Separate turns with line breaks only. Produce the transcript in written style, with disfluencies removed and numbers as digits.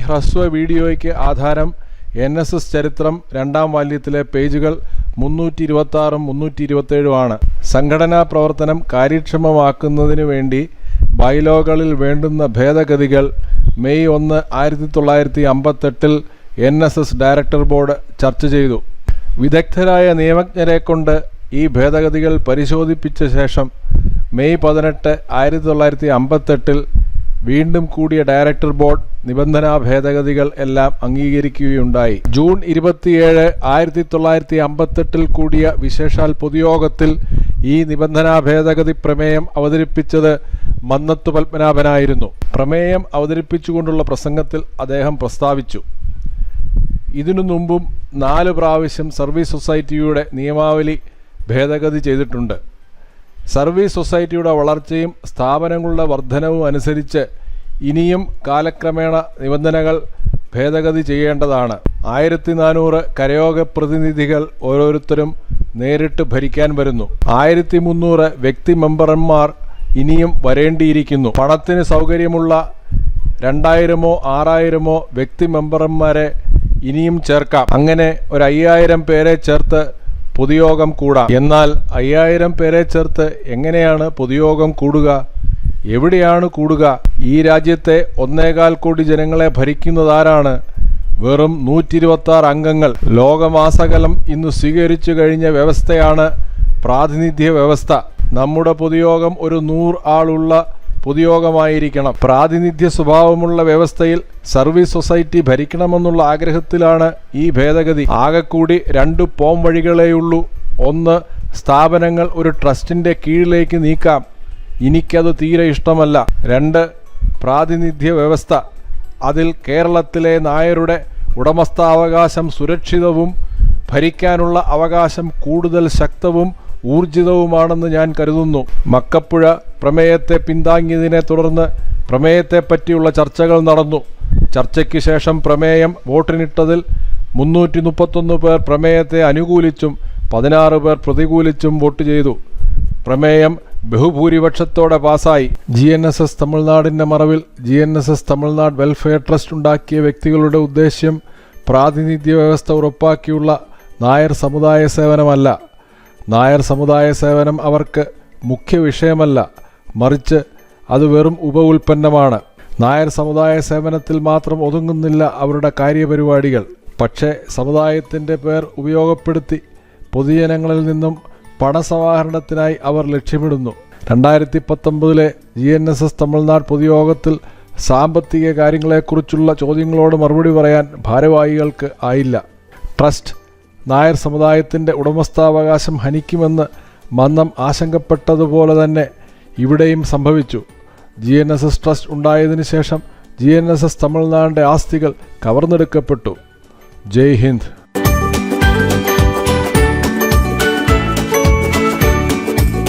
ഹ്രസ്വ വീഡിയോയ്ക്ക് ആധാരം NSS ചരിത്രം 2ാം വാല്യത്തിലെ പേജുകൾ 326 327 ആണ്. സംഘടനാ പ്രവർത്തനം കാര്യക്ഷമമാക്കുന്നതിനു വേണ്ടി ബൈലോകളിൽ വേണ്ടുന്ന ഭേദഗതികൾ മെയ് 1, 1958 NSS ഡയറക്ടർ ബോർഡ് ചർച്ച ചെയ്തു. വിദഗ്ധരായ നിയമജ്ഞരെക്കൊണ്ട് ഈ ഭേദഗതികൾ പരിശോധിപ്പിച്ച ശേഷം മെയ് 18, 1958 വീണ്ടും കൂടിയ ഡയറക്ടർ ബോർഡ് നിബന്ധനാ ഭേദഗതികൾ എല്ലാം അംഗീകരിക്കുകയുണ്ടായി. ജൂൺ 27, 1958 കൂടിയ വിശേഷാൽ പൊതുയോഗത്തിൽ ഈ നിബന്ധനാ ഭേദഗതി പ്രമേയം അവതരിപ്പിച്ചത് മന്നത്തു പത്മനാഭനായിരുന്നു. പ്രമേയം അവതരിപ്പിച്ചുകൊണ്ടുള്ള പ്രസംഗത്തിൽ അദ്ദേഹം പ്രസ്താവിച്ചു, ഇതിനു മുമ്പും 4 പ്രാവശ്യം സർവീസ് സൊസൈറ്റിയുടെ നിയമാവലി ഭേദഗതി ചെയ്തിട്ടുണ്ട്. സർവീസ് സൊസൈറ്റിയുടെ വളർച്ചയും സ്ഥാപനങ്ങളുടെ വർധനവും അനുസരിച്ച് ഇനിയും കാലക്രമേണ നിബന്ധനകൾ ഭേദഗതി ചെയ്യേണ്ടതാണ്. 1400 കരയോഗ പ്രതിനിധികൾ ഓരോരുത്തരും നേരിട്ട് ഭരിക്കാൻ വരുന്നു. 1300 വ്യക്തി മെമ്പർമാർ ഇനിയും വരേണ്ടിയിരിക്കുന്നു. പണത്തിന് സൗകര്യമുള്ള 2000-ഓ 6000-ഓ വ്യക്തി മെമ്പർമാരെ ഇനിയും ചേർക്കാം. അങ്ങനെ ഒരു 5000 പേരെ ചേർത്ത് പൊതുയോഗം കൂടാം. എന്നാൽ 5000 പേരെ ചേർത്ത് എങ്ങനെയാണ് പൊതുയോഗം കൂടുക? എവിടെയാണ് കൂടുക? ഈ രാജ്യത്തെ 1.25 കോടി ജനങ്ങളെ ഭരിക്കുന്നതാരാണ്? വെറും 126 അംഗങ്ങൾ. ലോകമാസകലം ഇന്ന് സ്വീകരിച്ചു കഴിഞ്ഞ വ്യവസ്ഥയാണ് പ്രാതിനിധ്യ വ്യവസ്ഥ. നമ്മുടെ പൊതുയോഗം ഒരു 100 ആളുള്ള പൊതുയോഗമായിരിക്കണം. പ്രാതിനിധ്യ സ്വഭാവമുള്ള വ്യവസ്ഥയിൽ സർവീസ് സൊസൈറ്റി ഭരിക്കണമെന്നുള്ള ആഗ്രഹത്തിലാണ് ഈ ഭേദഗതി. ആകെക്കൂടി 2 പോം വഴികളേയുള്ളൂ. 1, സ്ഥാപനങ്ങൾ ഒരു ട്രസ്റ്റിൻ്റെ കീഴിലേക്ക് നീക്കാം. എനിക്കത് തീരെ ഇഷ്ടമല്ല. 2, പ്രാതിനിധ്യ വ്യവസ്ഥ. അതിൽ കേരളത്തിലെ നായരുടെ ഉടമസ്ഥാവകാശം സുരക്ഷിതവും ഭരിക്കാനുള്ള അവകാശം കൂടുതൽ ശക്തവും ഊർജിതവുമാണെന്ന് ഞാൻ കരുതുന്നു. മക്കപ്പുഴ പ്രമേയത്തെ പിന്താങ്ങിയതിനെ തുടർന്ന് പ്രമേയത്തെപ്പറ്റിയുള്ള ചർച്ചകൾ നടന്നു. ചർച്ചയ്ക്ക് ശേഷം പ്രമേയം വോട്ടിനിട്ടതിൽ 331 പേർ പ്രമേയത്തെ അനുകൂലിച്ചും 16 പേർ പ്രതികൂലിച്ചും വോട്ട് ചെയ്തു. പ്രമേയം ബഹുഭൂരിപക്ഷത്തോടെ പാസായി. GNSS തമിഴ്നാടിൻ്റെ മറവിൽ GNSS തമിഴ്നാട് വെൽഫെയർ ട്രസ്റ്റ് ഉണ്ടാക്കിയ വ്യക്തികളുടെ ഉദ്ദേശ്യം പ്രാതിനിധ്യ വ്യവസ്ഥ ഉറപ്പാക്കിയുള്ള നായർ സമുദായ സേവനമല്ല. നായർ സമുദായ സേവനം അവർക്ക് മുഖ്യ വിഷയമല്ല, മറിച്ച് അത് വെറും ഉൽപ്പന്നമാണ്. നായർ സമുദായ സേവനത്തിൽ മാത്രം ഒതുങ്ങുന്നില്ല അവരുടെ കാര്യപരിപാടികൾ. പക്ഷേ സമുദായത്തിൻ്റെ പേർ ഉപയോഗപ്പെടുത്തി പൊതുജനങ്ങളിൽ നിന്നും പണസമാഹരണത്തിനായി അവർ ലക്ഷ്യമിടുന്നു. 2019 GNSS തമിഴ്നാട് പൊതുയോഗത്തിൽ സാമ്പത്തിക കാര്യങ്ങളെക്കുറിച്ചുള്ള ചോദ്യങ്ങളോട് മറുപടി പറയാൻ ഭാരവാഹികൾക്ക് ആയില്ല. ട്രസ്റ്റ് നായർ സമുദായത്തിൻ്റെ ഉടമസ്ഥാവകാശം ഹനിക്കുമെന്ന് മന്നം ആശങ്കപ്പെട്ടതുപോലെ തന്നെ ഇവിടെയും സംഭവിച്ചു. GNSS ട്രസ്റ്റ് ഉണ്ടായതിനു ശേഷം GNSS തമിഴ്നാടിൻ്റെ ആസ്തികൾ കവർന്നെടുക്കപ്പെട്ടു. ജയ് ഹിന്ദ്.